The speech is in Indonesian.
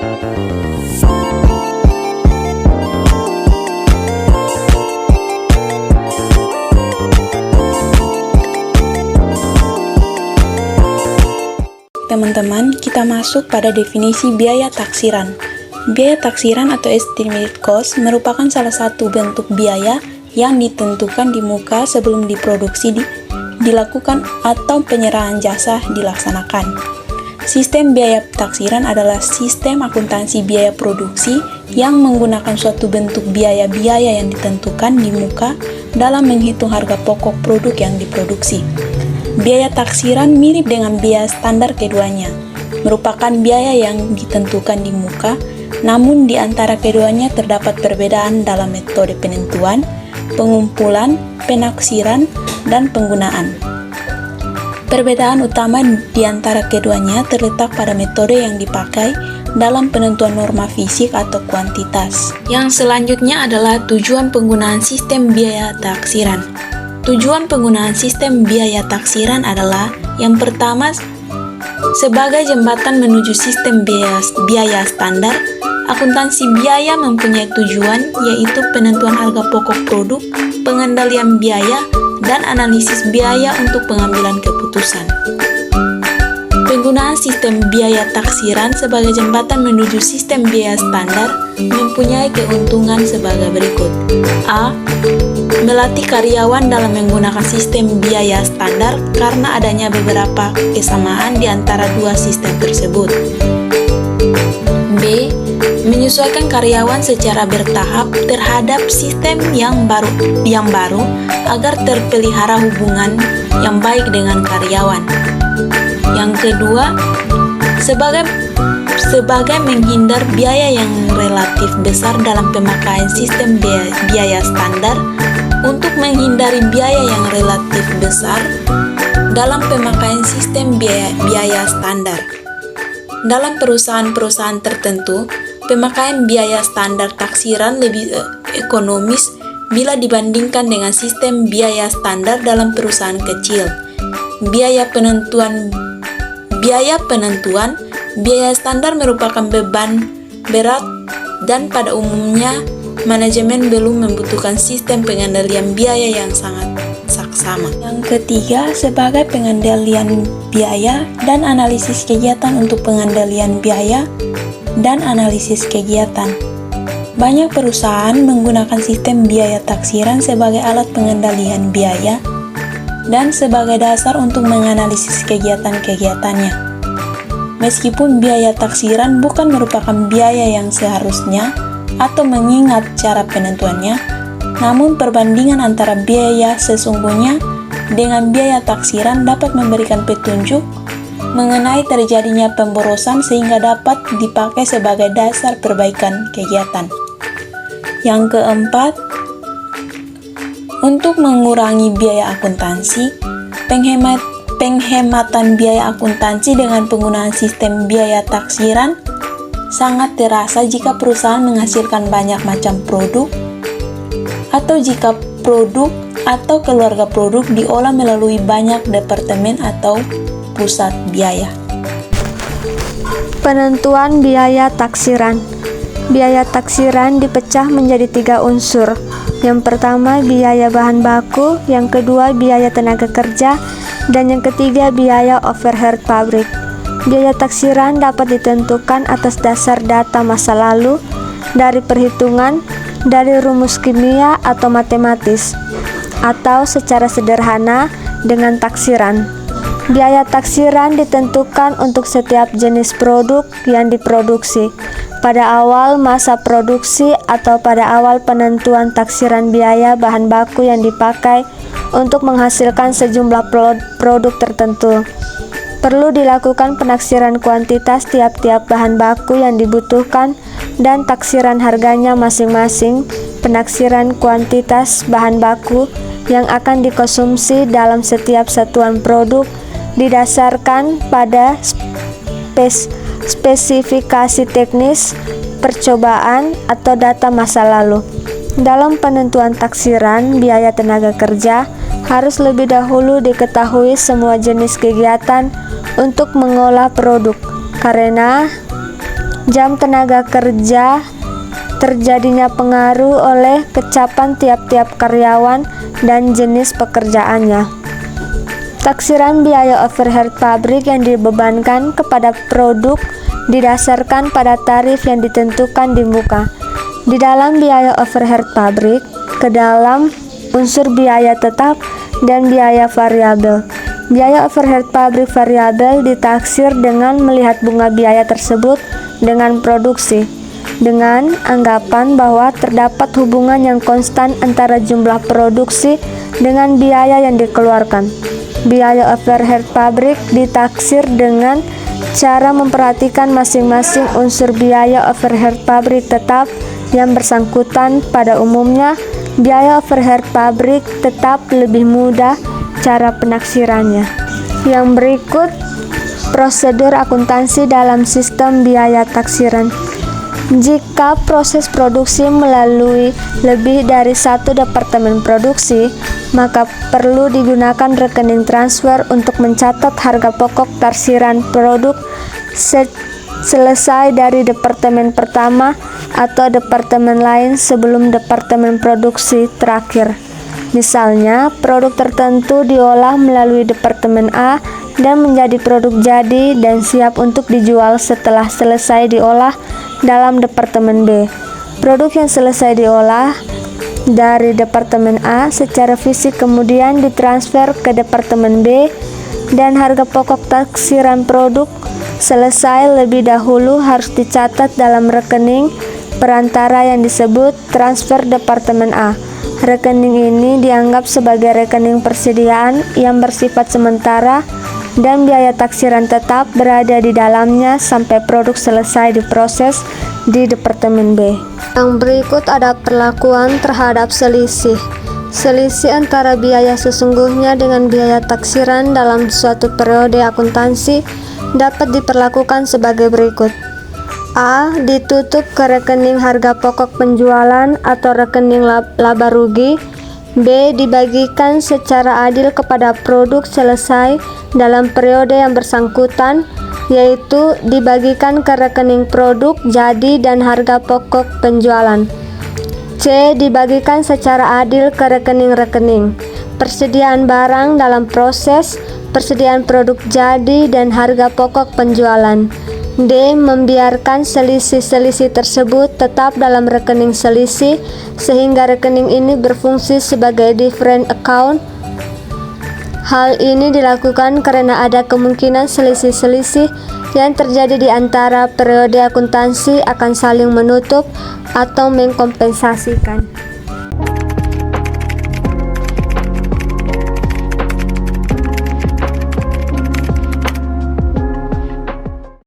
Teman-teman, kita masuk pada definisi biaya taksiran. Biaya taksiran atau estimated cost merupakan salah satu bentuk biaya yang ditentukan di muka sebelum diproduksi dilakukan atau penyerahan jasa dilaksanakan. Sistem biaya taksiran adalah sistem akuntansi biaya produksi yang menggunakan suatu bentuk biaya-biaya yang ditentukan di muka dalam menghitung harga pokok produk yang diproduksi. Biaya taksiran mirip dengan biaya standar keduanya, merupakan biaya yang ditentukan di muka, namun di antara keduanya terdapat perbedaan dalam metode penentuan, pengumpulan, penaksiran, dan penggunaan. Perbedaan utama di antara keduanya terletak pada metode yang dipakai dalam penentuan norma fisik atau kuantitas. Yang selanjutnya adalah tujuan penggunaan sistem biaya taksiran. Tujuan penggunaan sistem biaya taksiran adalah yang pertama, sebagai jembatan menuju sistem biaya standar. Akuntansi biaya mempunyai tujuan yaitu penentuan harga pokok produk, pengendalian biaya, dan analisis biaya untuk pengambilan keputusan. Penggunaan sistem biaya taksiran sebagai jembatan menuju sistem biaya standar mempunyai keuntungan sebagai berikut. A. Melatih karyawan dalam menggunakan sistem biaya standar karena adanya beberapa kesamaan di antara dua sistem tersebut. B. Menyesuaikan karyawan secara bertahap terhadap sistem yang baru agar terpelihara hubungan yang baik dengan karyawan. Yang kedua, sebagai menghindar biaya yang relatif besar dalam pemakaian sistem biaya standar. Untuk menghindari biaya yang relatif besar dalam pemakaian sistem biaya standar. Dalam perusahaan-perusahaan tertentu, pemakaian biaya standar taksiran lebih ekonomis bila dibandingkan dengan sistem biaya standar dalam perusahaan kecil. Biaya penentuan biaya standar merupakan beban berat dan pada umumnya manajemen belum membutuhkan sistem pengendalian biaya yang sangat saksama. Yang ketiga, sebagai pengendalian biaya dan analisis kegiatan untuk pengendalian biaya dan analisis kegiatan. Banyak perusahaan menggunakan sistem biaya taksiran sebagai alat pengendalian biaya dan sebagai dasar untuk menganalisis kegiatan-kegiatannya. Meskipun biaya taksiran bukan merupakan biaya yang seharusnya atau mengingat cara penentuannya, namun perbandingan antara biaya sesungguhnya dengan biaya taksiran dapat memberikan petunjuk mengenai terjadinya pemborosan sehingga dapat dipakai sebagai dasar perbaikan kegiatan. Yang keempat, untuk mengurangi biaya akuntansi, penghematan biaya akuntansi dengan penggunaan sistem biaya taksiran sangat terasa jika perusahaan menghasilkan banyak macam produk atau jika produk atau keluarga produk diolah melalui banyak departemen atau pusat biaya. Penentuan biaya taksiran. Biaya taksiran dipecah menjadi 3 unsur. Yang pertama biaya bahan baku, yang kedua biaya tenaga kerja, dan yang ketiga biaya overhead pabrik. Biaya taksiran dapat ditentukan atas dasar data masa lalu, dari perhitungan, dari rumus kimia atau matematis, atau secara sederhana dengan taksiran. Biaya taksiran ditentukan untuk setiap jenis produk yang diproduksi pada awal masa produksi atau pada awal penentuan taksiran biaya bahan baku yang dipakai untuk menghasilkan sejumlah produk tertentu. Perlu dilakukan penaksiran kuantitas tiap-tiap bahan baku yang dibutuhkan dan taksiran harganya masing-masing. Penaksiran kuantitas bahan baku yang akan dikonsumsi dalam setiap satuan produk didasarkan pada spesifikasi teknis, percobaan, atau data masa lalu. Dalam penentuan taksiran biaya tenaga kerja, harus lebih dahulu diketahui semua jenis kegiatan untuk mengolah produk, karena jam tenaga kerja, terjadinya pengaruh oleh kecapan tiap-tiap karyawan, dan jenis pekerjaannya. Taksiran biaya overhead pabrik yang dibebankan kepada produk didasarkan pada tarif yang ditentukan di muka. Di dalam biaya overhead pabrik, ke dalam unsur biaya tetap dan biaya variabel. Biaya overhead pabrik variabel ditaksir dengan melihat bunga biaya tersebut dengan produksi, dengan anggapan bahwa terdapat hubungan yang konstan antara jumlah produksi dengan biaya yang dikeluarkan. Biaya overhead pabrik ditaksir dengan cara memperhatikan masing-masing unsur biaya overhead pabrik tetap yang bersangkutan. Pada umumnya, biaya overhead pabrik tetap lebih mudah cara penaksirannya. Yang berikut prosedur akuntansi dalam sistem biaya taksiran. Jika proses produksi melalui lebih dari satu departemen produksi, maka perlu digunakan rekening transfer untuk mencatat harga pokok taksiran produk selesai dari departemen pertama atau departemen lain sebelum departemen produksi terakhir. Misalnya, produk tertentu diolah melalui departemen A dan menjadi produk jadi dan siap untuk dijual setelah selesai diolah dalam departemen B. Produk yang selesai diolah dari departemen A secara fisik kemudian ditransfer ke departemen B, dan harga pokok taksiran produk selesai lebih dahulu harus dicatat dalam rekening perantara yang disebut transfer departemen A. Rekening ini dianggap sebagai rekening persediaan yang bersifat sementara dan biaya taksiran tetap berada di dalamnya sampai produk selesai diproses di departemen B. Yang berikut ada perlakuan terhadap selisih. Selisih antara biaya sesungguhnya dengan biaya taksiran dalam suatu periode akuntansi dapat diperlakukan sebagai berikut. A. Ditutup ke rekening harga pokok penjualan atau rekening laba rugi. B. Dibagikan secara adil kepada produk selesai dalam periode yang bersangkutan, yaitu dibagikan ke rekening produk jadi dan harga pokok penjualan. C. Dibagikan secara adil ke rekening-rekening persediaan barang dalam proses persediaan produk jadi dan harga pokok penjualan. D. Membiarkan selisih-selisih tersebut tetap dalam rekening selisih sehingga rekening ini berfungsi sebagai different account. Hal ini dilakukan karena ada kemungkinan selisih-selisih yang terjadi di antara periode akuntansi akan saling menutup atau mengkompensasikan.